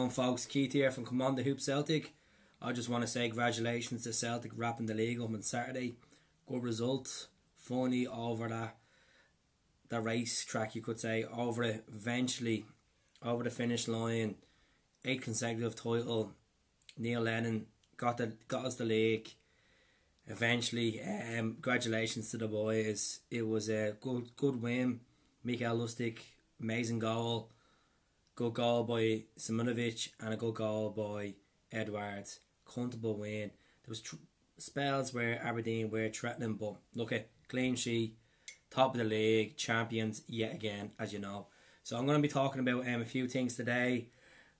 going, folks? Keith here from Come On The Hoop Celtic. I just want to say congratulations to Celtic wrapping the league up on Saturday. Good result. Funny over the race track, you could say. Over it, eventually, over the finish line. 8 consecutive title. Neil Lennon got us the league. Eventually, congratulations to the boys. It was a good win. Mikael Lustig, amazing goal. Good goal by Simonovic and a good goal by Edwards. Comfortable win. There was spells where Aberdeen were threatening, but look at clean sheet, top of the league, champions yet again, as you know. So I'm going to be talking about a few things today.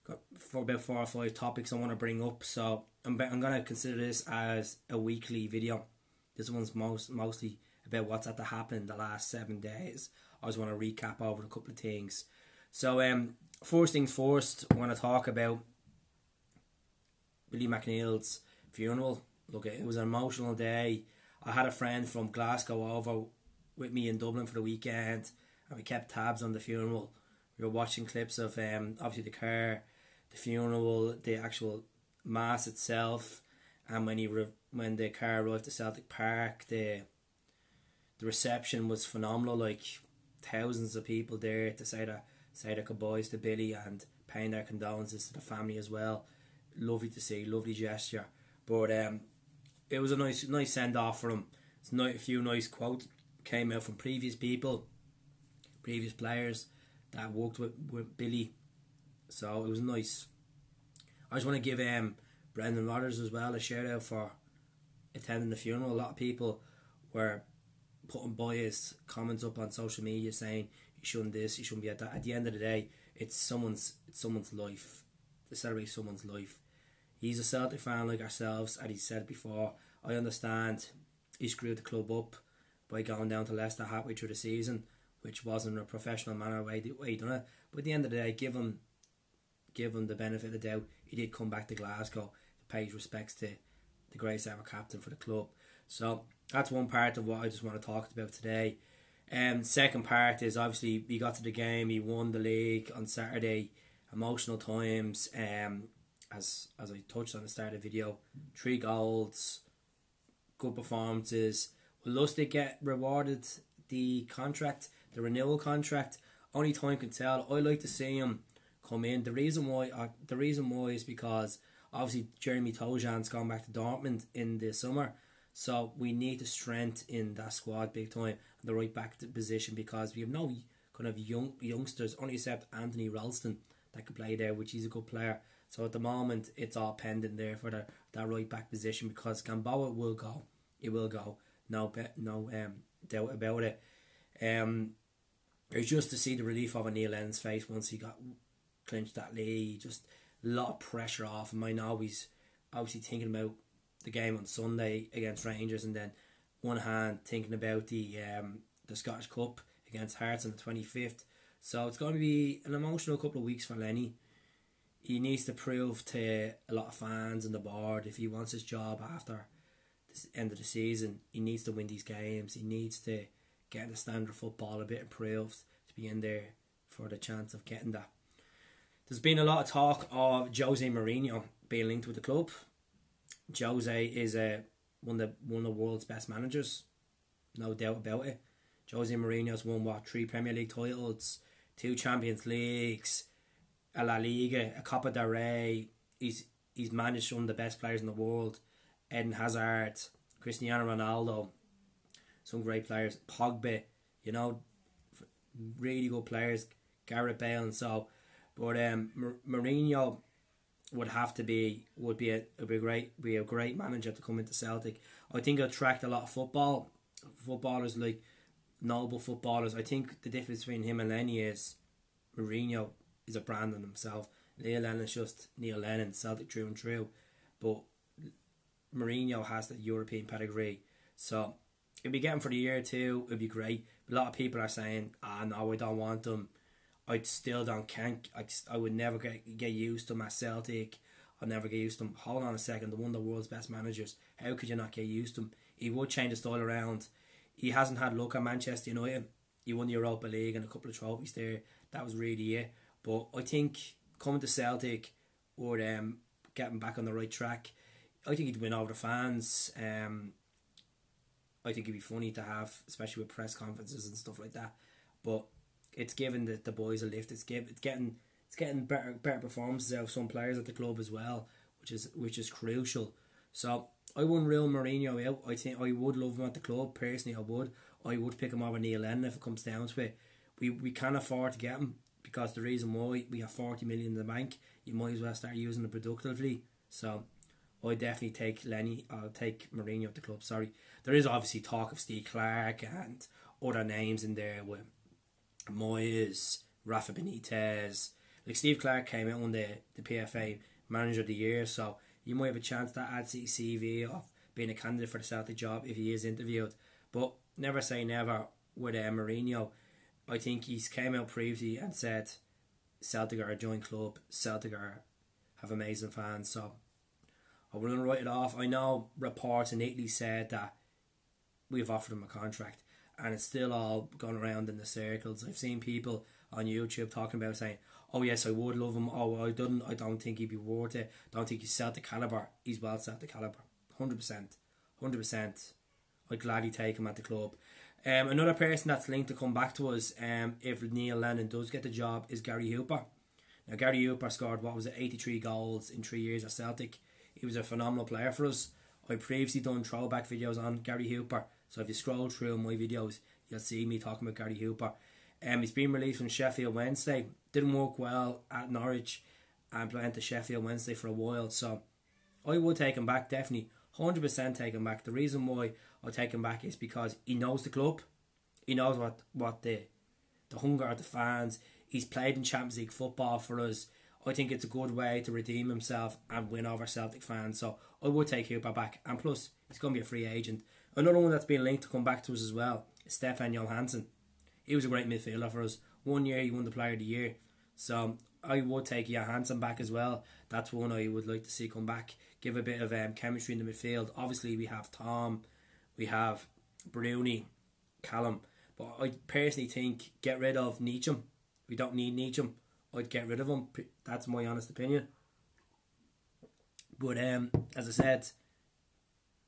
Got for about 4 or 5 topics I want to bring up. So I'm going to consider this as a weekly video. This one's mostly about what's had to happen in the last 7 days. I just want to recap over a couple of things. So first things first, I want to talk about Billy McNeil's funeral. Look, it was an emotional day. I had a friend from Glasgow over with me in Dublin for the weekend, and we kept tabs on the funeral. We were watching clips of obviously the car, the funeral, the actual mass itself, and when the car arrived at Celtic Park, the reception was phenomenal. Like thousands of people there to say their goodbyes to Billy and paying their condolences to the family as well. Lovely to see, lovely gesture. But it was a nice send off for him. A few nice quotes came out from previous people, previous players that worked with Billy. So it was nice. I just want to give Brendan Rodgers as well a shout out for attending the funeral. A lot of people were putting biased comments up on social media saying you shouldn't this, you shouldn't be at that. At the end of the day, it's someone's life. To celebrate someone's life. He's a Celtic fan like ourselves, as he said before. I understand he screwed the club up by going down to Leicester halfway through the season, which wasn't a professional manner way he done it. But at the end of the day, give him the benefit of the doubt. He did come back to Glasgow to pay his respects to the greatest ever captain for the club. So that's one part of what I just want to talk about today. Second part is obviously we got to the game. He won the league on Saturday. Emotional times. As I touched on the start of the video, 3 goals, good performances. Will Lustig get rewarded the renewal contract? Only time can tell. I like to see him come in. The reason why is because obviously Jeremy Tojan's gone back to Dortmund in the summer, so we need to strengthen that squad big time, the right back position, because we have no kind of youngsters, only except Anthony Ralston that could play there, which he's a good player. So at the moment, it's all pending there for that right back position, because Gamboa will go. It will go. No doubt about it. It's just to see the relief of Neil Lennon's face once he got clinched that league. Just a lot of pressure off him. I know he's obviously thinking about the game on Sunday against Rangers, and then one hand thinking about the Scottish Cup against Hearts on the 25th. So it's going to be an emotional couple of weeks for Lenny. He needs to prove to a lot of fans and the board, if he wants his job after the end of the season, he needs to win these games. He needs to get the standard of football a bit improved to be in there for the chance of getting that. There's been a lot of talk of Jose Mourinho being linked with the club. Jose is one of the world's best managers, no doubt about it. Jose Mourinho's won 3 Premier League titles, 2 Champions Leagues, a La Liga, a Copa del Rey. He's managed some of the best players in the world. Eden Hazard, Cristiano Ronaldo, some great players. Pogba, really good players. Gareth Bale and so. But Mourinho would be a great manager to come into Celtic. I think he'll attract a lot of footballers, like noble footballers. I think the difference between him and Lenny is Mourinho is a brand on himself. Neil Lennon is just Neil Lennon, Celtic true and true. But Mourinho has the European pedigree. So if we get him for the year or two, it'd be great. But a lot of people are saying, no, I don't want him. I still I would never get used to him at Celtic. I'll never get used to him. Hold on a second, one of the world's best managers. How could you not get used to him? He would change the style around. He hasn't had luck at Manchester United. He won the Europa League and a couple of trophies there. That was really it. But I think coming to Celtic, or getting back on the right track. I think he'd win over the fans. I think it'd be funny to have, especially with press conferences and stuff like that. But it's giving the boys a lift. It's getting better performances out of some players at the club as well, which is crucial. So I wouldn't rule Mourinho out. I think I would love him at the club. Personally, I would pick him over Neil Lennon if it comes down to it. We can't afford to get him, because the reason why we have 40 million in the bank, you might as well start using it productively. So I definitely take I'll take Mourinho at the club. Sorry, there is obviously talk of Steve Clark and other names in there with Moyes, Rafa Benitez. Like Steve Clark came out on the PFA Manager of the Year, so you might have a chance to add to CV of being a candidate for the Celtic job if he is interviewed. But never say never with Mourinho. I think he's came out previously and said Celtic are a joint club. Celtic have amazing fans, so I wouldn't write it off. I know reports in Italy said that we've offered him a contract, and it's still all going around in the circles. I've seen people on YouTube talking about saying, oh yes, I would love him. Oh, I don't think he'd be worth it. Don't think he's Celtic calibre. He's well Celtic calibre. 100%. I'd gladly take him at the club. Another person that's linked to come back to us, if Neil Lennon does get the job, is Gary Hooper. Now Gary Hooper scored, 83 goals in 3 years at Celtic. He was a phenomenal player for us. I previously done throwback videos on Gary Hooper, so if you scroll through my videos, you'll see me talking about Gary Hooper. He's been released from Sheffield Wednesday. Didn't work well at Norwich, and went to Sheffield Wednesday for a while. So I would take him back, definitely. 100% take him back. The reason why I take him back is because he knows the club. He knows what the hunger of the fans. He's played in Champions League football for us. I think it's a good way to redeem himself and win over Celtic fans. So I would take Hooper back. And plus, he's going to be a free agent. Another one that's been linked to come back to us as well is Stefan Johansson. He was a great midfielder for us. 1 year he won the Player of the Year. So I would take Johansson back as well. That's one I would like to see come back. Give a bit of chemistry in the midfield. Obviously we have Tom, we have Bruni, Callum. But I personally think get rid of Neecham. We don't need Neecham. I'd get rid of him. That's my honest opinion. But as I said,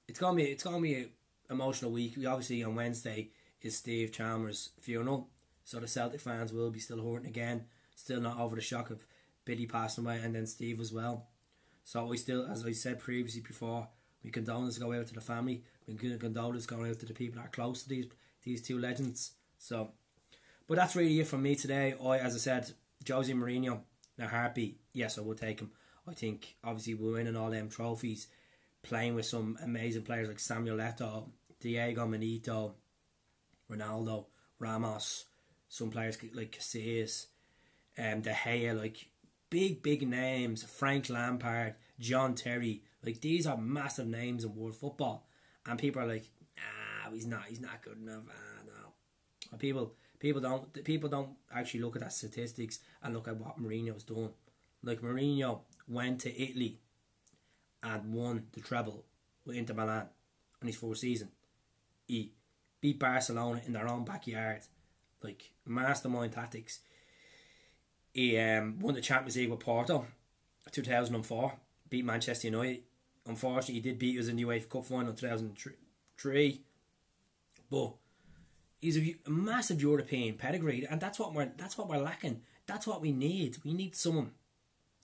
it's gonna be an emotional week. We obviously on Wednesday is Steve Chalmers' funeral, so the Celtic fans will be still hurting again, still not over the shock of Billy passing away and then Steve as well. So we still, as I said previously before, we condolences go out to the family. We condolences going out to the people that are close to these two legends. So, but that's really it from me today. As I said, Jose Mourinho, now heartbeat, yes, I would take him. I think obviously we're winning all them trophies, playing with some amazing players like Samuel Eto'o, Diego Manito, Ronaldo, Ramos, some players like Casillas, De Gea, like big names, Frank Lampard, John Terry, like these are massive names in world football, and people are like, he's not good enough. No, people don't actually look at that statistics and look at what Mourinho's done. Like Mourinho went to Italy and won the treble with Inter Milan on his first season. He beat Barcelona in their own backyard, like mastermind tactics. He won the Champions League with Porto 2004, beat Manchester United. Unfortunately, he did beat us in the UEFA Cup final in 2003, but he's a massive European pedigree, and that's what we're lacking. That's what we need. We need someone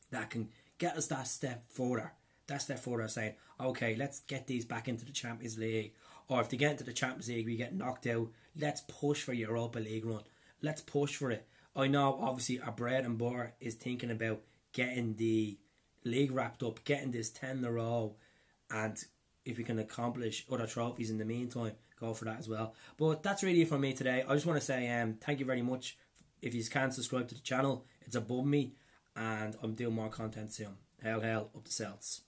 that can get us that step further. That step further, saying, okay, let's get these back into the Champions League. Or if they get into the Champions League, we get knocked out, let's push for Europa League run. Let's push for it. I know, obviously, our bread and butter is thinking about getting the league wrapped up, getting this 10 in a row, and if we can accomplish other trophies in the meantime, go for that as well. But that's really it from me today. I just want to say thank you very much. If you can subscribe to the channel, it's above me, and I'm doing more content soon. Hell, up the Celts.